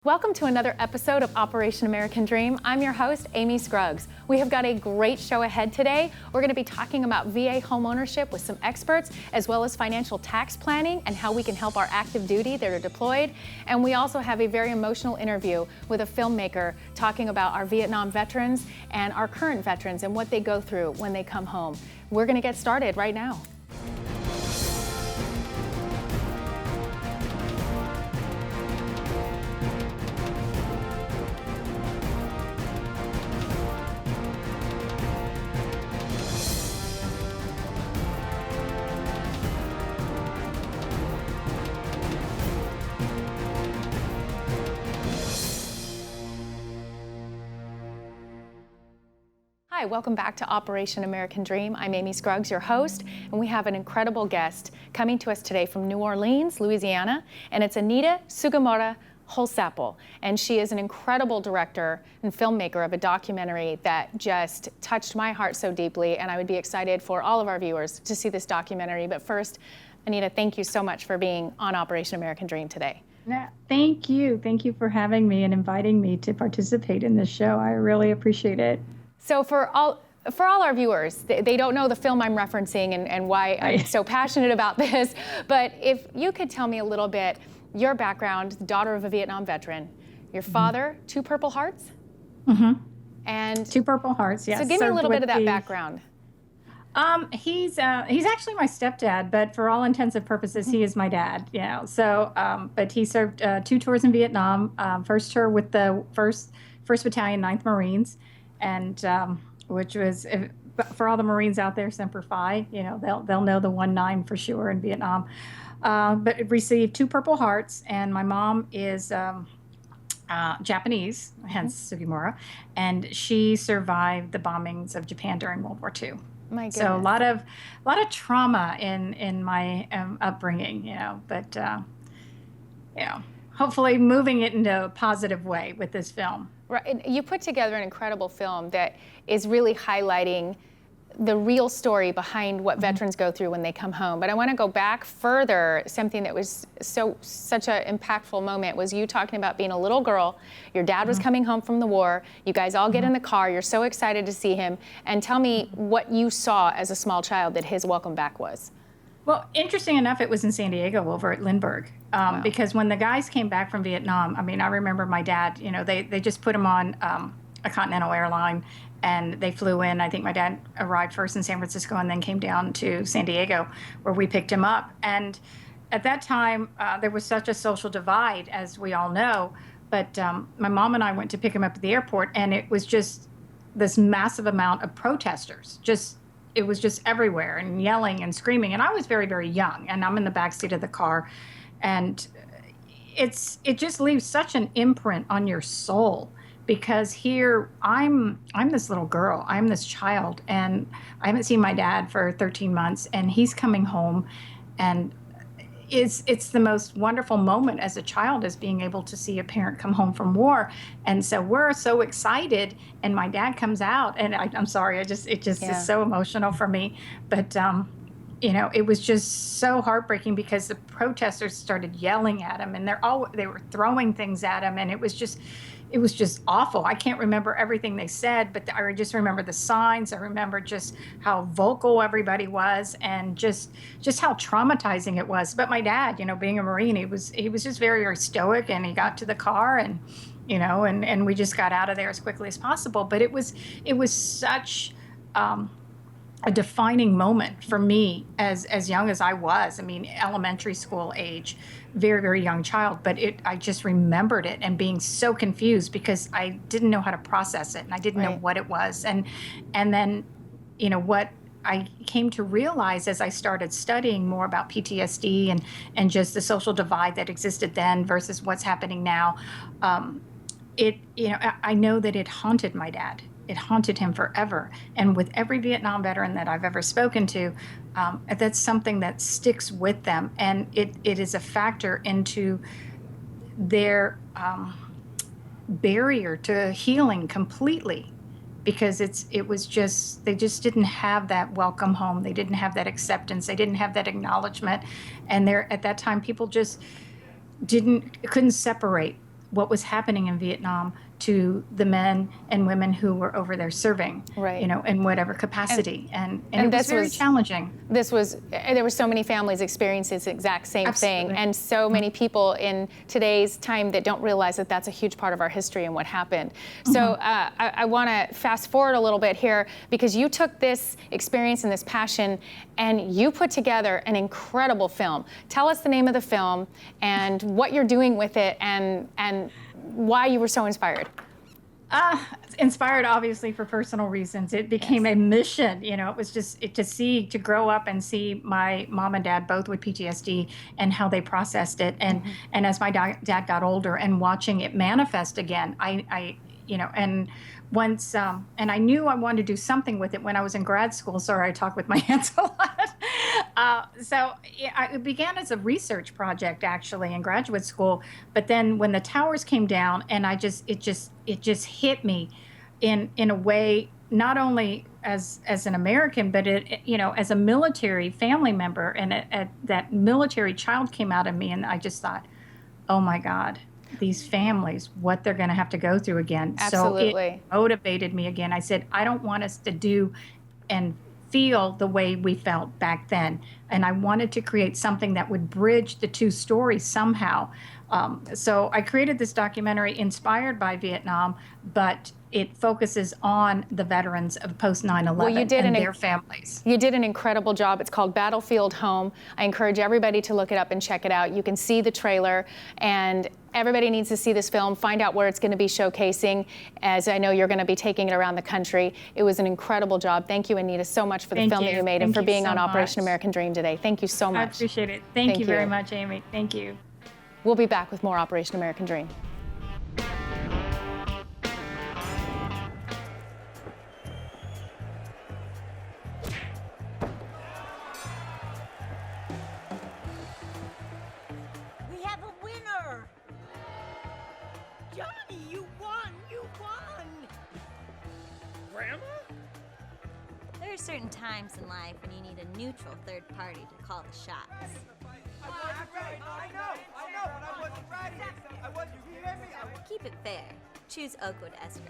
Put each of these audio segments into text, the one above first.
Welcome to another episode of Operation American Dream. I'm your host, Amy Scruggs. We have got a great show ahead today. We're going to be talking about VA homeownership with some experts, as well as financial tax planning and how we can help our active duty that are deployed. And we also have a very emotional interview with a filmmaker talking about our Vietnam veterans and our current veterans and what they go through when they come home. We're going to get started right now. Hi, welcome back to Operation American Dream. I'm Amy Scruggs, your host, and we have an incredible guest coming to us today from New Orleans, Louisiana, and it's Anita Sugimura Holsapple, and she is an incredible director and filmmaker of a documentary that just touched my heart so deeply, and I would be excited for all of our viewers to see this documentary. But first, Anita, thank you so much for being on Operation American Dream today. Thank you. Thank you for having me and inviting me to participate in this show. I really appreciate it. So for all our viewers, they don't know the film I'm referencing and why I'm so passionate about this, but if you could tell me a little bit, your background, the daughter of a Vietnam veteran, your father, two Purple Hearts? Mm-hmm. And two Purple Hearts, yes. So give me a little bit of that background. He's actually my stepdad, but for all intents and purposes, he is my dad. Yeah. So, but he served 2 tours in Vietnam. First tour with the First Battalion, 9th Marines, and which was, for all the Marines out there, Semper Fi. You know, they'll know the 1-9 for sure in Vietnam. But it received 2 Purple Hearts, and my mom is Japanese, hence Sugimura, and she survived the bombings of Japan during World War II. My goodness. So a lot of trauma in my upbringing, but hopefully moving it into a positive way with this film. Right. And you put together an incredible film that is really highlighting the real story behind what veterans go through when they come home. But I want to go back further. Something that was such an impactful moment was you talking about being a little girl. Your dad was coming home from the war. You guys all get in the car. You're so excited to see him. And tell me what you saw as a small child that his welcome back was. Well, interesting enough, it was in San Diego over at Lindbergh. Wow. Because when the guys came back from Vietnam, I mean, I remember my dad, they just put him on a Continental airline, and they flew in. I think my dad arrived first in San Francisco and then came down to San Diego, where we picked him up. And at that time, there was such a social divide, as we all know. But my mom and I went to pick him up at the airport, and it was just this massive amount of protesters. It was just everywhere, and yelling and screaming. And I was very, very young, and I'm in the backseat of the car. And it just leaves such an imprint on your soul. Because here I'm this little girl, I'm this child, and I haven't seen my dad for 13 months, and he's coming home, and it's the most wonderful moment as a child, is being able to see a parent come home from war. And so we're so excited, and my dad comes out, and I'm sorry, it just is so emotional for me, but it was just so heartbreaking because the protesters started yelling at him, and they were throwing things at him, and it was just awful. I can't remember everything they said, but I just remember the signs. I remember just how vocal everybody was, and just how traumatizing it was. But my dad, being a Marine, he was just very, very stoic, and he got to the car, and and we just got out of there as quickly as possible. But it was such a defining moment for me as young as I was. I mean, elementary school age, very, very young child, but I just remembered it and being so confused because I didn't know how to process it, and I didn't know what it was. And then, what I came to realize as I started studying more about PTSD and just the social divide that existed then versus what's happening now, I know that it haunted my dad. It haunted him forever. And with every Vietnam veteran that I've ever spoken to, that's something that sticks with them. And it is a factor into their barrier to healing completely. Because they just didn't have that welcome home. They didn't have that acceptance. They didn't have that acknowledgement. And at that time, people just couldn't separate what was happening in Vietnam to the men and women who were over there serving, Right. you know, in whatever capacity. And it was this very was- challenging. There were so many families experiencing this exact same Absolutely. thing, and so many people in today's time that don't realize that that's a huge part of our history and what happened. So I want to fast forward a little bit here, because you took this experience and this passion and you put together an incredible film. Tell us the name of the film and what you're doing with it, and why you were so inspired. Inspired, obviously, for personal reasons. It became a mission. You know, it was just to grow up and see my mom and dad both with PTSD and how they processed it, and as my dad got older and watching it manifest again, I you know, and once and I knew I wanted to do something with it when I was in grad school. Sorry, I talk with my hands a lot. It began as a research project, actually, in graduate school. But then when the towers came down, and it just hit me in a way, not only as an American, but you know, as a military family member, and that military child came out of me, and I just thought, oh my God, these families, what they're going to have to go through again. Absolutely. So it motivated me again. I said, I don't want us to do and feel the way we felt back then. And I wanted to create something that would bridge the two stories somehow. So I created this documentary inspired by Vietnam, but it focuses on the veterans of post 9/11 and their families. You did an incredible job. It's called Battlefield Home. I encourage everybody to look it up and check it out. You can see the trailer, and everybody needs to see this film, find out where it's going to be showcasing, as I know you're going to be taking it around the country. It was an incredible job. Thank you, Anita, so much for the film that you made and for being on Operation American Dream today. Thank you so much. I appreciate it. Thank you very much, Amy. Thank you. We'll be back with more Operation American Dream. We have a winner! Johnny, you won! You won! Grandma? There are certain times in life when you need a neutral third party to call the shots. I wasn't ready! I know, but I wasn't ready! You hear me? Keep it fair. Choose Oakwood Escrow.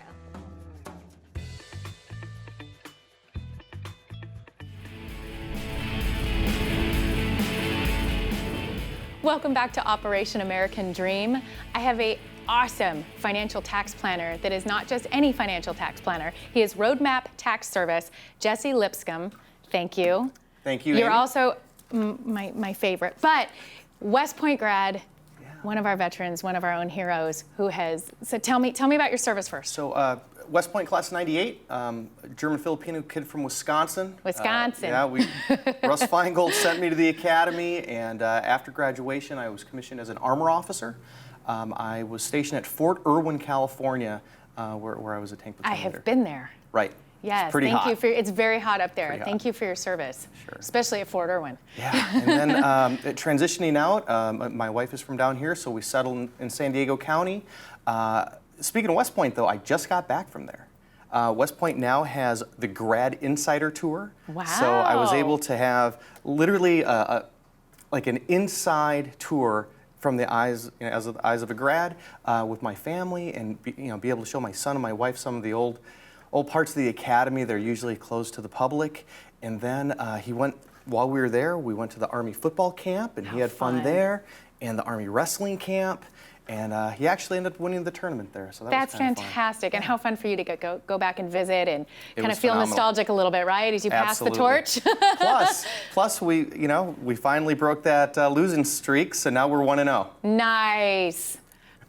Welcome back to Operation American Dream. I have an awesome financial tax planner that is not just any financial tax planner. He is Roadmap Tax Service, Jesse Lipscomb. Thank you. Thank you, You're Amy. also my favorite, but West Point grad, one of our veterans, one of our own heroes, who has, so tell me about your service first. So West Point class 98, German-Filipino kid from Wisconsin. Wisconsin. Russ Feingold sent me to the academy, and after graduation I was commissioned as an armor officer. I was stationed at Fort Irwin, California, where I was a tank platoon I have leader. been there. Right. Yes, It's pretty thank hot. you for, it's very hot up there. Pretty hot. Thank you for your service, Sure. especially at Fort Irwin. Yeah, and then transitioning out, my wife is from down here, so we settled in San Diego County. Speaking of West Point, though, I just got back from there. West Point now has the Grad Insider Tour. Wow. So I was able to have literally like an inside tour from the eyes, as the eyes of a grad, with my family, and be able to show my son and my wife some of the old parts of the academy. They're usually closed to the public. And then while we were there, we went to the Army football camp, and he had fun there, and the Army wrestling camp. And he actually ended up winning the tournament there. So That's was kind of fantastic. And how fun for you to go back and visit and kind of was feel phenomenal. nostalgic a little bit, right? As you pass the Absolutely. torch. plus we finally broke that losing streak, so now we're 1-0. Nice.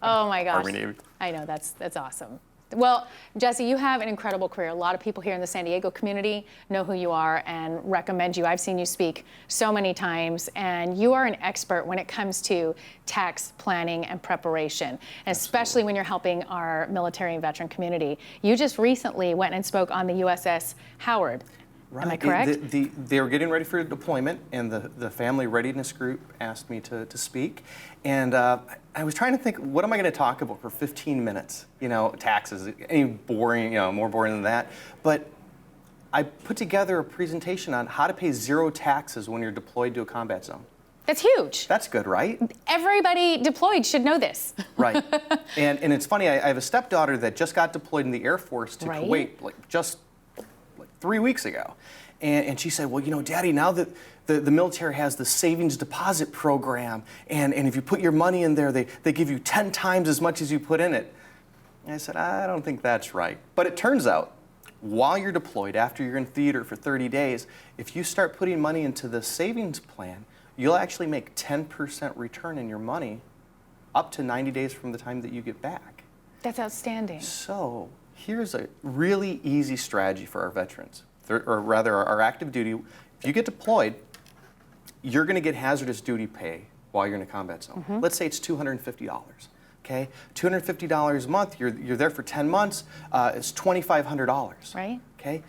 Oh my gosh. Army Navy. I know, that's awesome. Well, Jesse, you have an incredible career. A lot of people here in the San Diego community know who you are and recommend you. I've seen you speak so many times, and you are an expert when it comes to tax planning and preparation, and especially when you're helping our military and veteran community. You just recently went and spoke on the USS Howard. Right. Am I correct? They were getting ready for deployment, and the family readiness group asked me to speak. And I was trying to think, what am I going to talk about for 15 minutes? Taxes, any boring, more boring than that. But I put together a presentation on how to pay zero taxes when you're deployed to a combat zone. That's huge. That's good, right? Everybody deployed should know this. Right. And it's funny, I have a stepdaughter that just got deployed in the Air Force to Right. Kuwait just 3 weeks ago. And she said, well, Daddy, now that the military has the savings deposit program, and if you put your money in there, they give you 10 times as much as you put in it. And I said, I don't think that's right. But it turns out, while you're deployed, after you're in theater for 30 days, if you start putting money into the savings plan, you'll actually make 10% return in your money up to 90 days from the time that you get back. That's outstanding. So here's a really easy strategy for our veterans, or rather our active duty. If you get deployed, you're going to get hazardous duty pay while you're in a combat zone. Let's say it's $250. Okay, $250 a month. You're there for 10 months. It's $2,500. Right. Okay,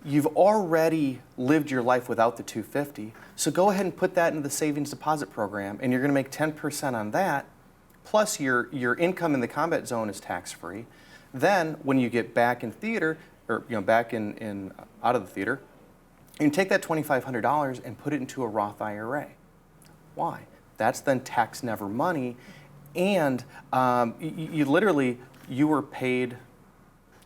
you've already lived your life without the $250. So go ahead and put that into the savings deposit program, and you're going to make 10% on that. Plus your income in the combat zone is tax-free. Then when you get back in theater, or back in out of the theater, you can take that $2,500 and put it into a Roth IRA. Why? That's then tax never money, and you were paid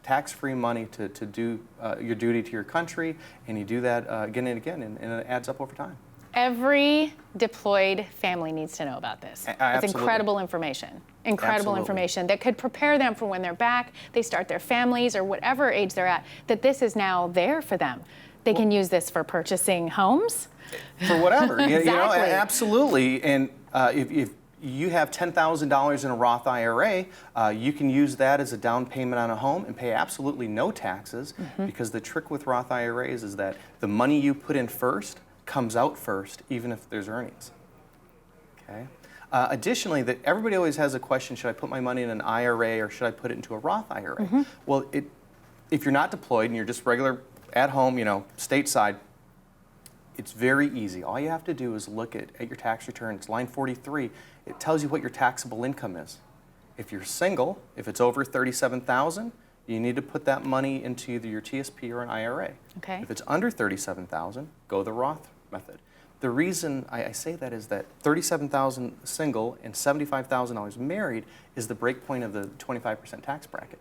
tax-free money to do your duty to your country, and you do that again and again, and it adds up over time. Every deployed family needs to know about this. It's Absolutely. incredible information. Incredible Absolutely. information that could prepare them for when they're back, they start their families or whatever age they're at, that this is now there for them. They can use this for purchasing homes. For whatever, Exactly. Absolutely. And if you have $10,000 in a Roth IRA, you can use that as a down payment on a home and pay absolutely no taxes, because the trick with Roth IRAs is that the money you put in first comes out first, even if there's earnings. Okay. Additionally, that everybody always has a question: should I put my money in an IRA or should I put it into a Roth IRA? Well, if you're not deployed and you're just regular at home, stateside, it's very easy. All you have to do is look at your tax return. It's line 43. It tells you what your taxable income is. If you're single, if it's over $37,000, you need to put that money into either your TSP or an IRA. Okay. If it's under $37,000, go the Roth method. The reason I say that is that $37,000 single and $75,000 married is the break point of the 25% tax bracket.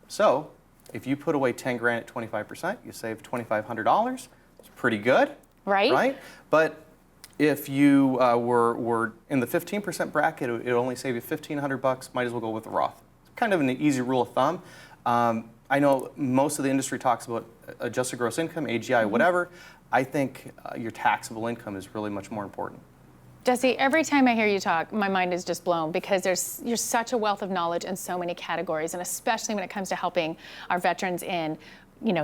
So if you put away 10 grand at 25%, you save $2,500. It's pretty good. Right. Right? But if you were in the 15% bracket, it would only save you $1,500. Might as well go with the Roth. It's kind of an easy rule of thumb. I know most of the industry talks about adjusted gross income, AGI, whatever. I think your taxable income is really much more important. Jesse, every time I hear you talk, my mind is just blown, because you're such a wealth of knowledge in so many categories, and especially when it comes to helping our veterans in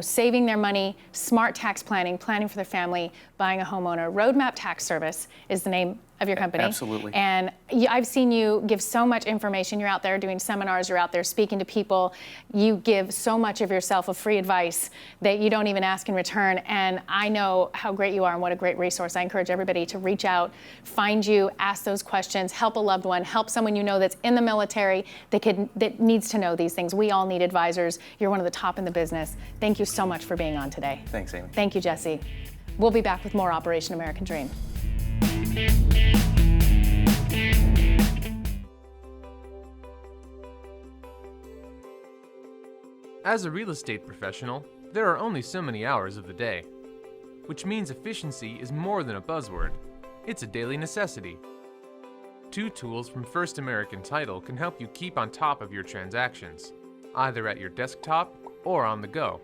saving their money, smart tax planning, planning for their family, buying a homeowner. Roadmap Tax Service is the name of your company. Absolutely. And I've seen you give so much information. You're out there doing seminars, you're out there speaking to people. You give so much of yourself of free advice that you don't even ask in return. And I know how great you are and what a great resource. I encourage everybody to reach out, find you, ask those questions, help a loved one, help someone you know that's in the military that needs to know these things. We all need advisors. You're one of the top in the business. Thank you so much for being on today. Thanks, Amy. Thank you, Jesse. We'll be back with more Operation American Dream. As a real estate professional, there are only so many hours of the day, which means efficiency is more than a buzzword. It's a daily necessity. Two tools from First American Title can help you keep on top of your transactions, either at your desktop or on the go.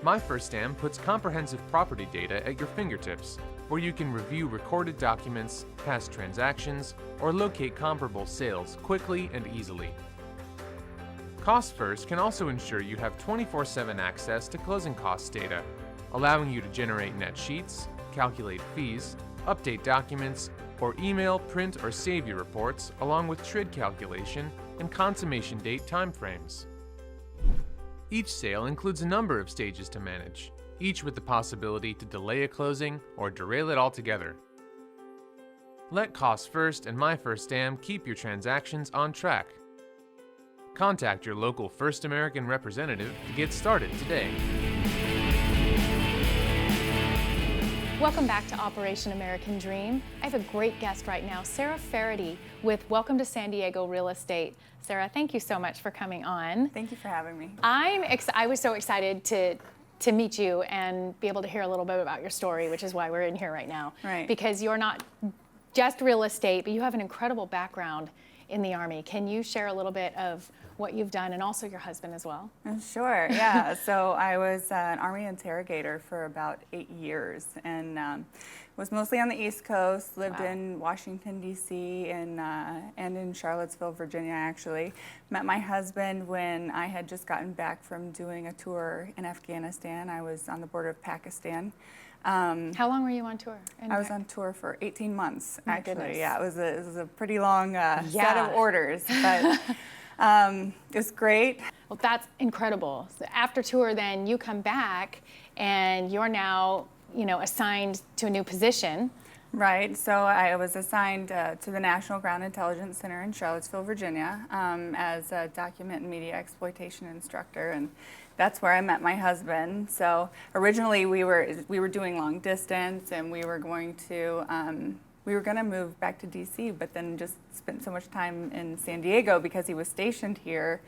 My First Am puts comprehensive property data at your fingertips, where you can review recorded documents, past transactions, or locate comparable sales quickly and easily. Cost First can also ensure you have 24/7 access to closing costs data, allowing you to generate net sheets, calculate fees, update documents, or email, print, or save your reports, along with TRID calculation and consummation date timeframes. Each sale includes a number of stages to manage, each with the possibility to delay a closing or derail it altogether. Let Cost First and My First Am keep your transactions on track. Contact your local First American representative to get started today. Welcome back to Operation American Dream. I have a great guest right now, Sarah Faraday with Welcome to San Diego Real Estate. Sarah, thank you so much for coming on. Thank you for having me. I was so excited to meet you and be able to hear a little bit about your story, which is why we're in here right now. Right. Because you're not just real estate, but you have an incredible background in the Army. Can you share a little bit of what you've done, and also your husband as well? Sure, yeah. So I was an Army interrogator for about 8 years, and was mostly on the East Coast, lived in Washington, D.C., and in Charlottesville, Virginia, actually. Met my husband when I had just gotten back from doing a tour in Afghanistan. I was on the border of Pakistan. How long were you on tour? I was on tour for 18 months, My actually. goodness. Yeah, it was a pretty long set of orders, but it was great. Well, that's incredible. So after tour, then you come back and you're now, assigned to a new position. Right, so I was assigned to the National Ground Intelligence Center in Charlottesville, Virginia, as a document and media exploitation instructor, and that's where I met my husband. So originally we were doing long distance, and we were going to move back to DC, but then just spent so much time in San Diego because he was stationed here.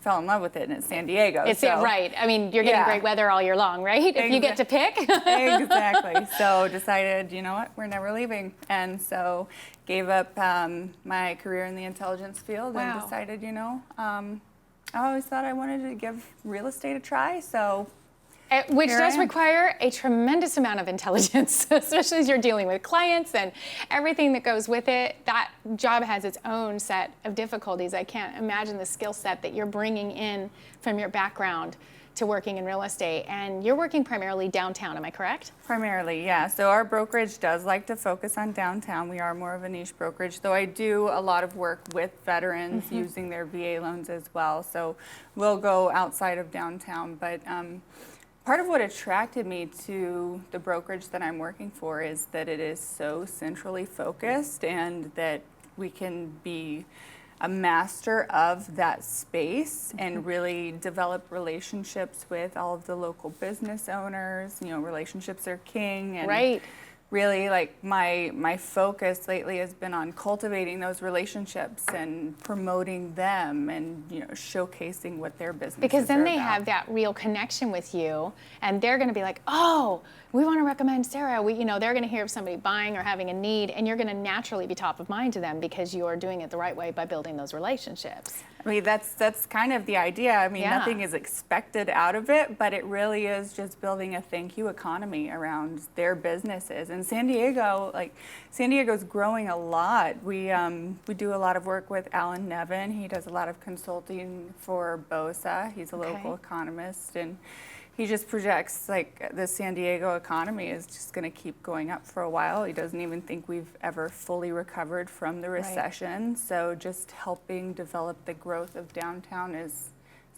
Fell in love with it, and it's San Diego. Right. I mean, you're getting great weather all year long, right? If you get to pick. Exactly. So decided, you know what, we're never leaving. And so gave up my career in the intelligence field and decided, I always thought I wanted to give real estate a try. So Which does require a tremendous amount of intelligence, especially as you're dealing with clients and everything that goes with it. That job has its own set of difficulties. I can't imagine the skill set that you're bringing in from your background to working in real estate. And you're working primarily downtown, am I correct? Primarily, yeah. So our brokerage does like to focus on downtown. We are more of a niche brokerage, though I do a lot of work with veterans using their VA loans as well. So we'll go outside of downtown, but part of what attracted me to the brokerage that I'm working for is that it is so centrally focused, and that we can be a master of that space and really develop relationships with all of the local business owners. Relationships are king, and really, like, my focus lately has been on cultivating those relationships and promoting them, and showcasing what their business is because then they about. have that real connection with you, and they're going to be like, oh, we want to recommend Sarah. They're going to hear of somebody buying or having a need, and you're going to naturally be top of mind to them because you are doing it the right way by building those relationships. I mean, that's kind of the idea. I mean, nothing is expected out of it, but it really is just building a thank you economy around their businesses. And San Diego's growing a lot. We do a lot of work with Alan Nevin. He does a lot of consulting for BOSA. He's a local economist, and he just projects like the San Diego economy is just going to keep going up for a while. He doesn't even think we've ever fully recovered from the recession. So just helping develop the growth of downtown is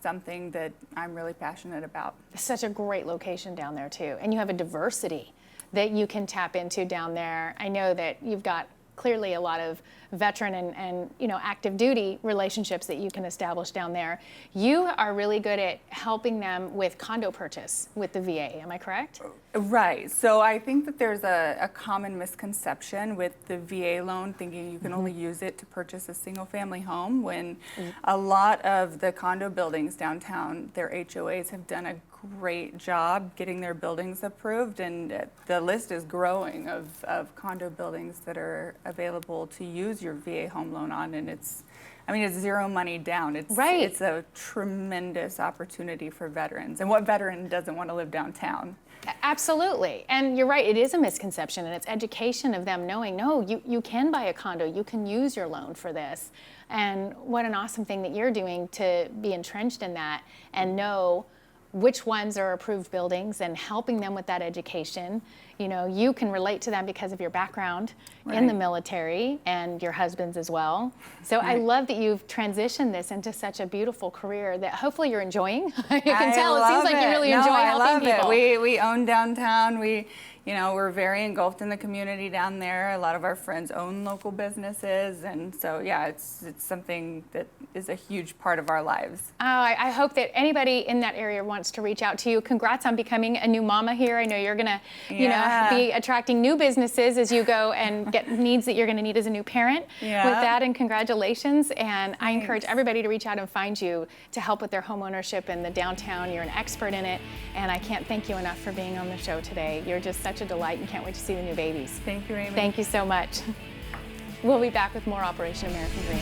something that I'm really passionate about. It's such a great location down there too, and you have a diversity that you can tap into down there. I know that you've got clearly a lot of veteran and active duty relationships that you can establish down there. You are really good at helping them with condo purchase with the VA, am I correct? Right. So I think that there's a common misconception with the VA loan, thinking you can only use it to purchase a single family home, when a lot of the condo buildings downtown, their HOAs have done a great job getting their buildings approved, and the list is growing of condo buildings that are available to use your VA home loan on, and it's zero money down. It's a tremendous opportunity for veterans. And what veteran doesn't want to live downtown? Absolutely. And you're right, it is a misconception, and it's education of them knowing, no, you can buy a condo, you can use your loan for this. And what an awesome thing that you're doing to be entrenched in that and know which ones are approved buildings and helping them with that education. You can relate to them because of your background in the military and your husband's as well. So I love that you've transitioned this into such a beautiful career that hopefully you're enjoying. You can tell, it seems like you really enjoy helping people. We own downtown. you know, we're very engulfed in the community down there. A lot of our friends own local businesses, and so yeah, it's something that is a huge part of our lives. I hope that anybody in that area wants to reach out to you. Congrats on becoming a new mama here. I know you're gonna, you know, be attracting new businesses as you go and get needs that you're gonna need as a new parent. Yeah. With that, and congratulations. And I encourage everybody to reach out and find you to help with their home ownership in the downtown. You're an expert in it, and I can't thank you enough for being on the show today. You're just such a delight, and can't wait to see the new babies. Thank you, Amy. Thank you so much. We'll be back with more Operation American Dream.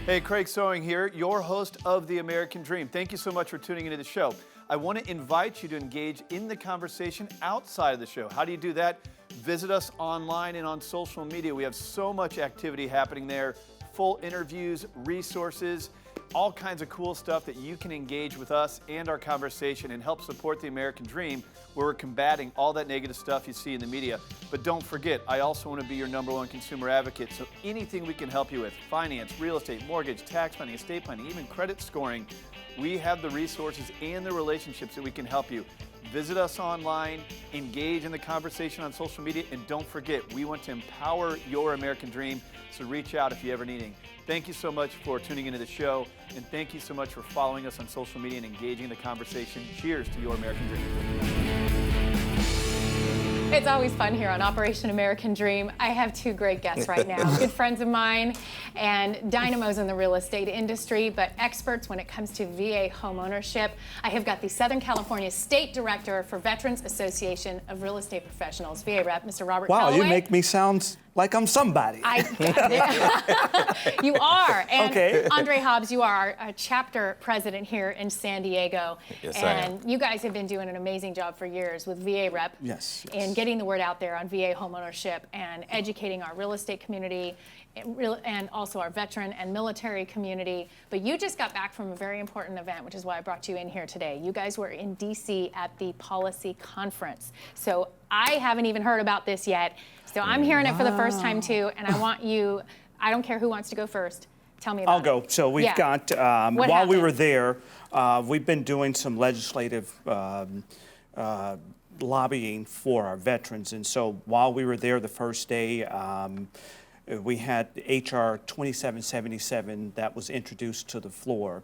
Hey, Craig Sewing here, your host of The American Dream. Thank you so much for tuning into the show. I want to invite you to engage in the conversation outside of the show. How do you do that? Visit us online and on social media. We have so much activity happening there, full interviews, resources, all kinds of cool stuff that you can engage with us and our conversation and help support the American Dream, where we're combating all that negative stuff you see in the media. But don't forget, I also want to be your #1 consumer advocate, so anything we can help you with, finance, real estate, mortgage, tax planning, estate planning, even credit scoring, we have the resources and the relationships that we can help you. Visit us online, engage in the conversation on social media, and don't forget, we want to empower your American Dream, so reach out if you ever need anything. Thank you so much for tuning into the show, and thank you so much for following us on social media and engaging in the conversation. Cheers to your American Dream. It's always fun here on Operation American Dream. I have two great guests right now, good friends of mine and dynamos in the real estate industry, but experts when it comes to VA home ownership. I have got the Southern California State Director for Veterans Association of Real Estate Professionals, VA Rep, Mr. Robert Wow, Calloway. you make me sound like I'm somebody. You are. And Okay. Andre Hobbs, you are our chapter president here in San Diego. Yes, I am. And you guys have been doing an amazing job for years with VA Rep. Yes. In getting the word out there on VA homeownership and educating our real estate community and also our veteran and military community. But you just got back from a very important event, which is why I brought you in here today. You guys were in DC at the policy conference. So I haven't even heard about this yet. So I'm hearing it for the first time too, and I want you, I don't care who wants to go first. Tell me about I'll go. So we've got, while we happened? were there, we've been doing some legislative lobbying for our veterans. And so while we were there the first day, we had HR 2777 that was introduced to the floor,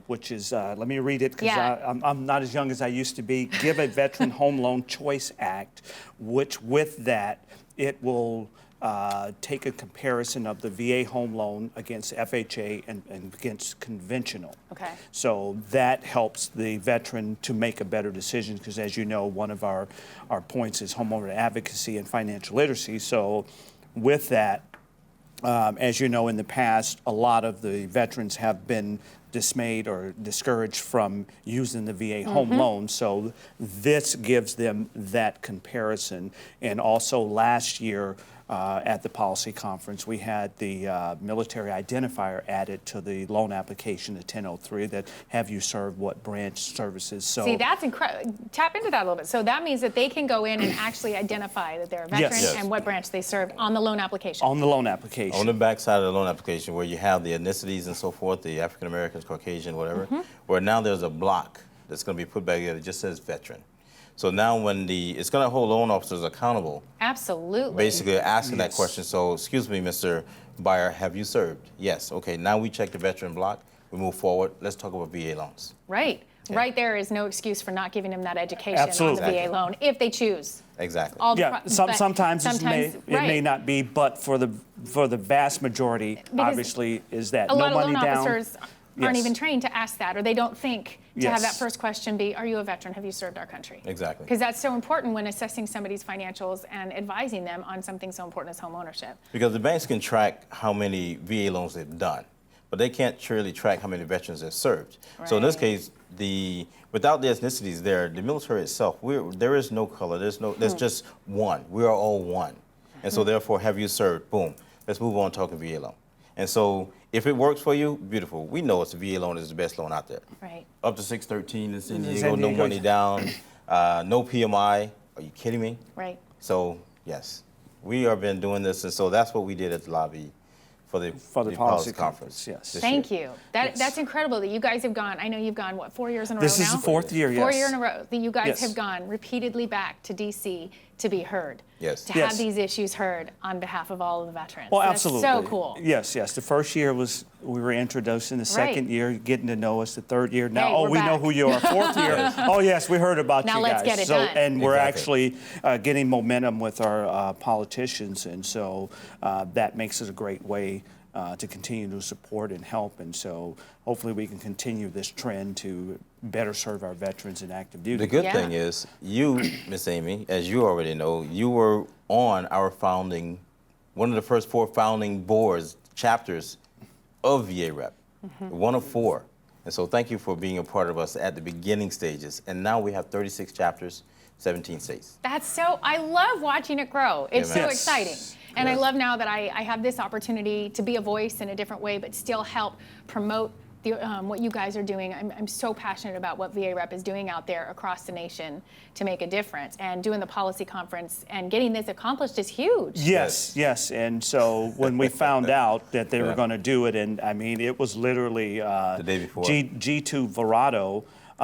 which is, let me read it because I'm not as young as I used to be. Give a Veteran Home Loan Choice Act, which with that, it will take a comparison of the VA home loan against FHA and against conventional. Okay. So that helps the veteran to make a better decision because, as you know, one of our points is homeowner advocacy and financial literacy. So with that, as you know, in the past, a lot of the veterans have been dismayed or discouraged from using the VA home loan. So this gives them that comparison. And also last year at the policy conference, we had the military identifier added to the loan application, the 1003, that have you served what branch services. So see, that's incredible. Tap into that a little bit. So that means that they can go in and actually identify that they're a veteran Yes. and what branch they served on the loan application. on the loan application. On the back side of the loan application where you have the ethnicities and so forth, the African Americans, Caucasian, whatever, where now there's a block that's going to be put back there that just says veteran. So now when it's going to hold loan officers accountable, Absolutely. basically asking that Yes. question. So, excuse me, Mr. Byer, have you served? Yes. Okay, now we check the veteran block. We move forward. Let's talk about VA loans. Right. Right there is no excuse for not giving them that education Absolutely. on the VA loan if they choose. Exactly. All the Yeah, but sometimes it may right. not be, but for the vast majority, Because obviously, is that A no lot of money loan down. officers aren't Yes. even trained to ask that, or they don't think to have that Yes. first question be, are you a veteran? Have you served our country? Exactly. Because that's so important when assessing somebody's financials and advising them on something so important as home ownership. Because the banks can track how many VA loans they've done, but they can't truly track how many veterans they've served. So in this Right. case, without the ethnicities there, the military itself, there is no color. There's just one. We are all one. And so therefore, have you served? Boom. Let's move on talking VA loan. And so if it works for you, beautiful. We know it's the VA loan is the best loan out there. Right. Up to 613 in San In Diego, San no Diego. money down, no PMI. Are you kidding me? Right. So yes, we have been doing this, and so that's what we did at the lobby for the policy conference. Yes. Thank you. That's incredible that you guys have gone. I know you've gone, what, 4 years in a row now? This is the 4th year, yes. 4 years in a row that you guys Yes. have gone repeatedly back to D.C. to be heard. Yes. To Yes. have these issues heard on behalf of all of the veterans. Well, That's absolutely. so cool. Yes. The first year we were introducing. The second year, getting to know us. The third year, now, Hey, we're we know back. who you are. Fourth year, oh yes, we heard about Now you let's guys. get it done. And we're Exactly. actually getting momentum with our politicians, and so that makes it a great way to continue to support and help. And so hopefully we can continue this trend to better serve our veterans in active duty. The good Yeah. thing is, you, Miss Amy, as you already know, you were on our one of the first 4 founding boards, chapters of VA Rep, one of 4. And so thank you for being a part of us at the beginning stages. And now we have 36 chapters, 17 states. I love watching it grow. It's so Yes. exciting. And I Yes. love now that I have this opportunity to be a voice in a different way, but still help promote what you guys are doing. I'm so passionate about what VA Rep is doing out there across the nation to make a difference. And doing the policy conference and getting this accomplished is huge. Yes. And so when we found out that they were Yeah. going to do it, and I mean, it was literally The day before. G2 Verado.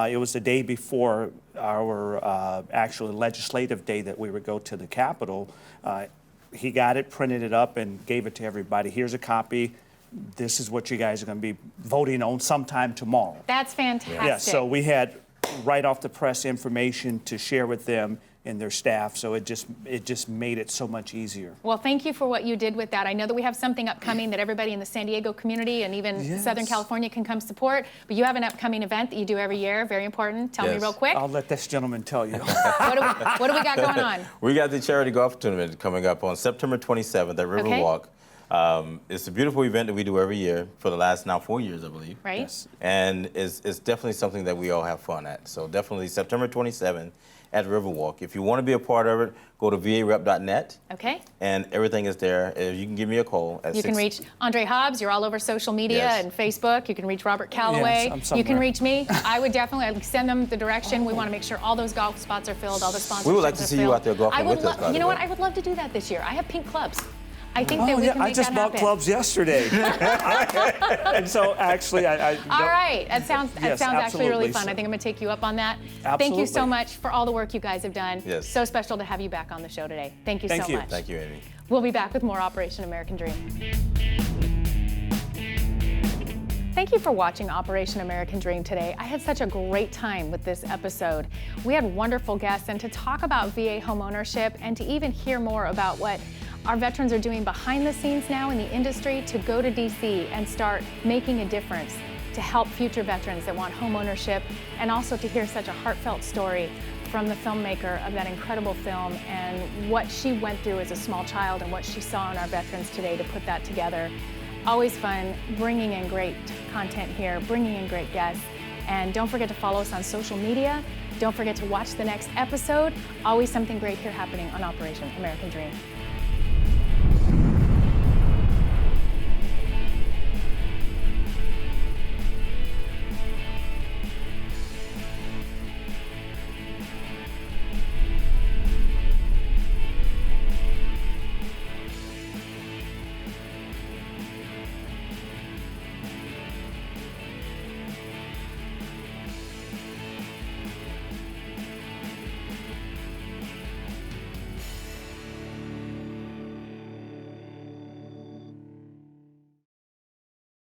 It was the day before our actual legislative day that we would go to the Capitol. He got it, printed it up, and gave it to everybody. Here's a copy. This is what you guys are going to be voting on sometime tomorrow. That's fantastic. Yeah, so we had right off the press information to share with them and their staff, so it just made it so much easier. Well, thank you for what you did with that. I know that we have something upcoming that everybody in the San Diego community and even Yes. Southern California can come support, but you have an upcoming event that you do every year, very important. Tell me Yes. real quick. I'll let this gentleman tell you. What do we got going on? We got the charity golf tournament coming up on September 27th at Riverwalk. It's a beautiful event that we do every year for the last now 4 years, I believe. Right? Yes. And it's definitely something that we all have fun at. So definitely September 27th at Riverwalk. If you want to be a part of it, go to varep.net. Okay. And everything is there. You can give me a call at You can reach Andre Hobbs. You're all over social media Yes. and Facebook. You can reach Robert Calloway. Yes, I'm You can somewhere. reach me. I would definitely send them the direction. We want to make sure all those golf spots are filled, all the sponsorships We would like to are see you filled. out there golfing I would with us, by You the know what? way. I would love to do that this year. I have pink clubs. I think that Oh we yeah, can I make just that bought happen. clubs yesterday. And so actually, I All right, that sounds Yes, actually really absolutely. fun. I think I'm gonna take you up on that. Thank Absolutely. you so much for all the work you guys have done. Yes. So special to have you back on the show today. Thank you Thank so you. much. Thank you, Amy. We'll be back with more Operation American Dream. Thank you for watching Operation American Dream today. I had such a great time with this episode. We had wonderful guests, and to talk about VA homeownership and to even hear more about what our veterans are doing behind the scenes now in the industry, to go to DC and start making a difference to help future veterans that want homeownership, and also to hear such a heartfelt story from the filmmaker of that incredible film and what she went through as a small child and what she saw in our veterans today to put that together. Always fun bringing in great content here, bringing in great guests. And don't forget to follow us on social media. Don't forget to watch the next episode. Always something great here happening on Operation American Dream.